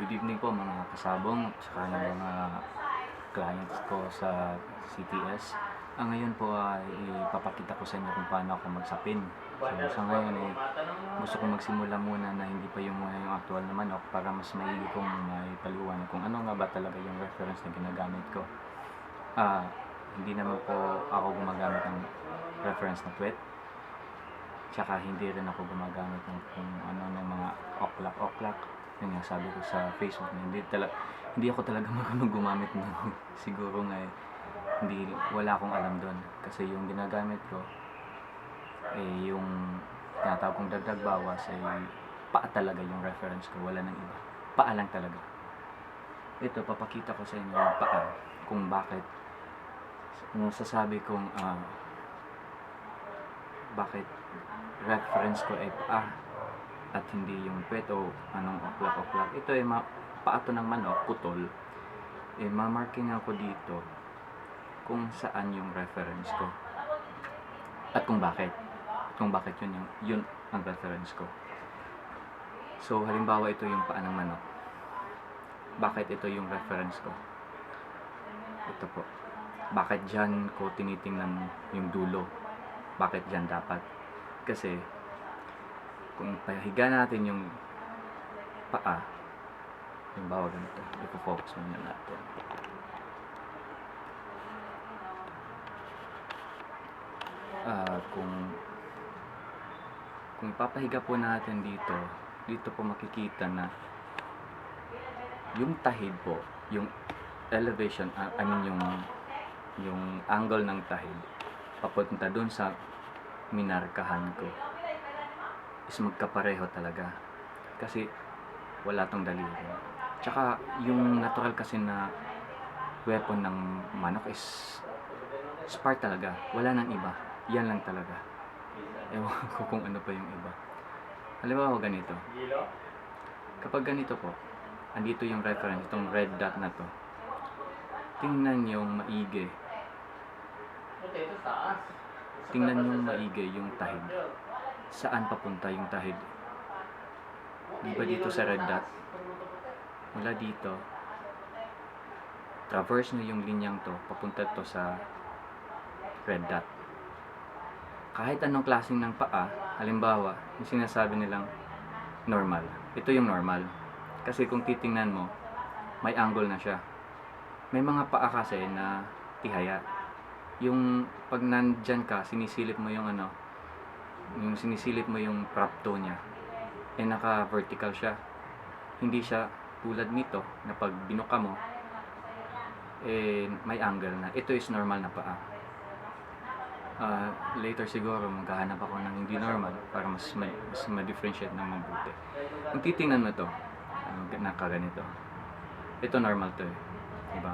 Good evening po mga kasabong at saka yung mga clients ko sa CTS. Ngayon po ay ipapakita ko sa inyo kung paano ako magsapin. So sa ngayon gusto kong magsimula muna na hindi pa yung actual na manok para mas maigi kong maipaliwanag kung ano nga ba talaga yung reference na ginagamit ko. Hindi naman po ako gumagamit ng reference na puwet. Tsaka hindi rin ako gumagamit ng kung ano ng mga oklak-oklak. Yun nga sabi ko sa Facebook na hindi ako talaga marunong gumamit ng siguro nga wala akong alam doon. Kasi yung ginagamit ko yung tinatawag kong dagdag bawas paa talaga yung reference ko, wala nang iba. Paa lang talaga. Ito, papakita ko sa inyo yung paa kung bakit nasasabi kong bakit reference ko ay paa at hindi yung puwet o anong oklak-oklak. Ito ay paa to ng manok, putol. Mamarking ako dito kung saan yung reference ko at kung bakit yun ang reference ko. So halimbawa ito yung paa ng manok. Bakit ito yung reference ko? Ito po. Bakit dyan ko tinitingnan yung dulo? Bakit dyan dapat? Kasi kung pahiga natin yung paa, halimbawa ganito, ipo-focus muna natin. Kung ipapahiga po natin dito po makikita na yung tahid po, yung elevation, yung angle ng tahid papunta dun sa minarkahan ko is magkapareho talaga kasi wala tong daliri. Tsaka yung natural kasi na weapon ng manok is spar talaga, wala nang iba, yan lang talaga. Ewan ko kung ano pa yung iba. Halimbawa ganito, kapag ganito po, andito yung reference, itong red dot na to, tingnan yung maigi yung tahid. Saan papunta yung tahid? Diba dito sa red dot? Mula dito, traverse nyo yung linyang to, papunta to sa red dot. Kahit anong klaseng ng paa, halimbawa, yung sinasabi nilang normal. Ito yung normal. Kasi kung titingnan mo, may angle na siya. May mga paa kasi na tihaya. Yung pag nandyan ka, sinisilip mo yung prop toe niya, naka-vertical siya. Hindi siya tulad nito na pag binuka mo, may angle na. Ito is normal na paa. Later siguro maghahanap ako ng hindi normal para mas ma-differentiate ng mabuti. Kung titingnan mo to, nakaganito. Ito normal to diba?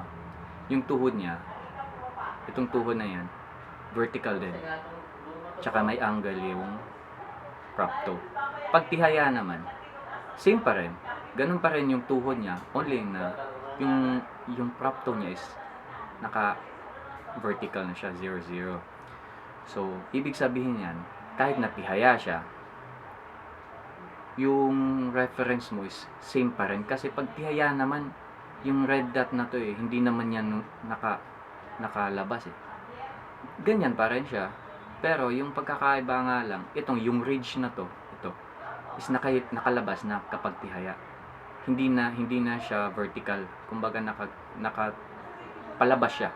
Yung tuhod niya, itong tuhod na yan, vertical din. Tsaka may angle yung prop toe. Pag tihaya naman, same pa rin. Ganun pa rin yung tuhod niya, only na yung prop toe niya is naka-vertical na siya, 0-0. So, ibig sabihin yan, kahit natihaya siya, yung reference mo is same pa rin. Kasi pag tihaya naman, yung red dot na to hindi naman yan nakalabas Ganyan pa rin siya. Pero yung pagkakaiba nga lang, yung ridge na to, ito, is nakalabas na kapag tihaya. Hindi na siya vertical. Kumbaga palabas siya.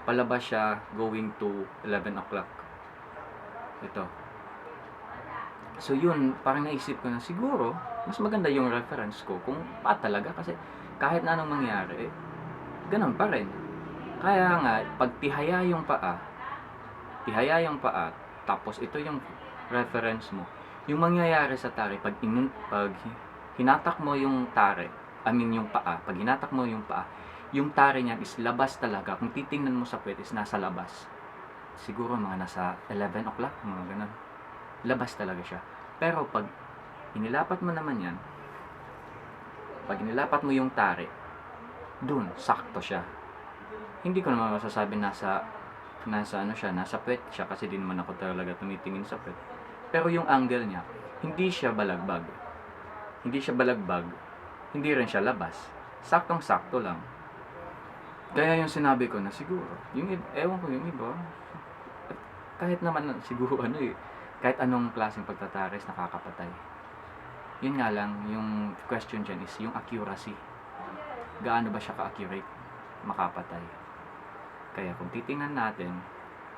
Palabas siya going to 11 o'clock. Ito. So yun, parang naisip ko na siguro, mas maganda yung reference ko kung talaga kasi kahit na anong mangyari, ganun pa rin. Kaya nga, pag tihaya yung paa, tapos ito yung reference mo, yung mangyayari sa tare, pag hinatak mo yung tare, yung paa, pag hinatak mo yung paa, yung tare niya is labas talaga. Kung titingnan mo sa puwet is nasa labas. Siguro mga nasa 11 o'clock, mga ganun. Labas talaga siya. Pero pag inilapat mo naman yan, pag inilapat mo yung tare, dun, sakto siya. Hindi ko naman masasabi nasa puwet siya kasi di naman ako talaga tumitingin sa puwet. Pero yung angle niya, hindi siya balagbag. hindi rin siya labas. Saktong-sakto lang. Kaya yung sinabi ko na siguro, ewan ko yung iba, kahit naman siguro kahit anong klaseng pagtataris nakakapatay. Yun nga lang, yung question dyan is yung accuracy. Gaano ba siya ka-accurate makapatay? Kaya kung titingnan natin,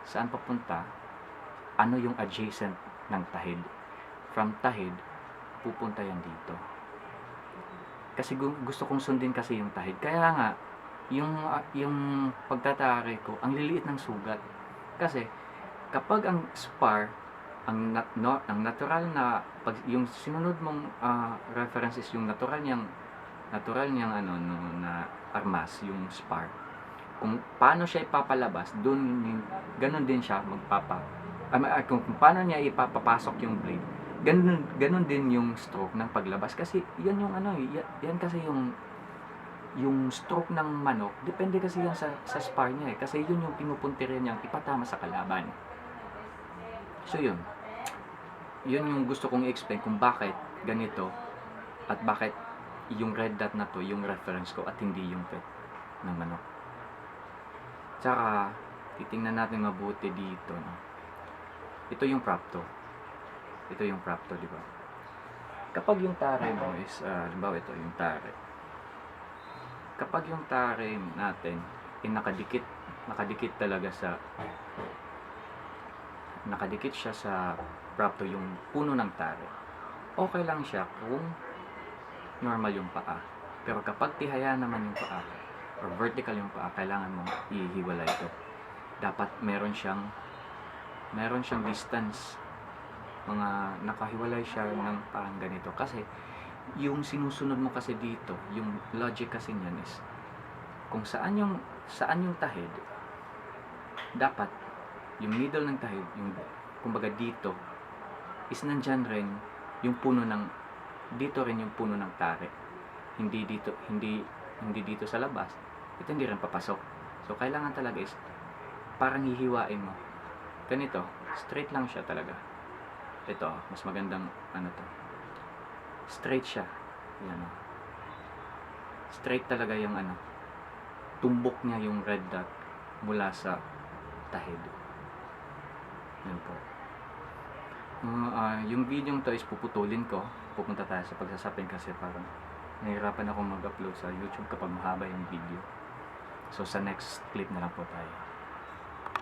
saan papunta, ano yung adjacent ng tahid? From tahid, pupunta yan dito. Kasi gusto kong sundin kasi yung tahid. Kaya nga, yung pagtatake ko, ang liliit ng sugat. Kasi, kapag ang spar, ang natural na, yung sinunod mong reference is yung natural niyang na armas, yung spar. Kung paano siya ipapalabas, ganun din siya kung paano niya ipapapasok yung blade, ganun din yung stroke ng paglabas. Kasi yan yung yan kasi yung stroke ng manok, depende kasi yan sa spar niya kasi yun yung pinupuntirin niyang ipatama sa kalaban. So yun yung gusto kong i-explain kung bakit ganito at bakit yung red dot na to yung reference ko at hindi yung pet ng manok. Tsaka titingnan natin mabuti dito, no? Ito yung propto, di ba? Kapag yung tare mo is halimbawa ito yung tare, kapag yung tare natin nakadikit talaga nakadikit siya sa propto, yung puno ng tare, okay lang siya kung normal yung paa. Pero kapag tihaya naman yung paa or vertical yung paa, kailangan mong ihiwalay ito. Dapat meron siyang distance, mga nakahiwalay siya ng parang ganito. Kasi yung sinusunod mo kasi dito, yung logic kasi niyan is kung saan yung tahid, dapat yung middle ng tahid, yung kumbaga dito is nandyan rin yung puno dito rin yung puno ng tare. Hindi dito sa labas, ito hindi rin papasok. So kailangan talaga is parang hihiwain mo ganito, straight lang siya talaga. Ito, mas magandang straight siya. Yan, straight talaga yung tumbok niya yung red dot mula sa tahid. Yan po. Yung video to is puputulin ko. Pupunta tayo sa pagsasapin kasi parang nahihirapan ako mag-upload sa YouTube kapag mahaba yung video. So sa next clip na lang po tayo.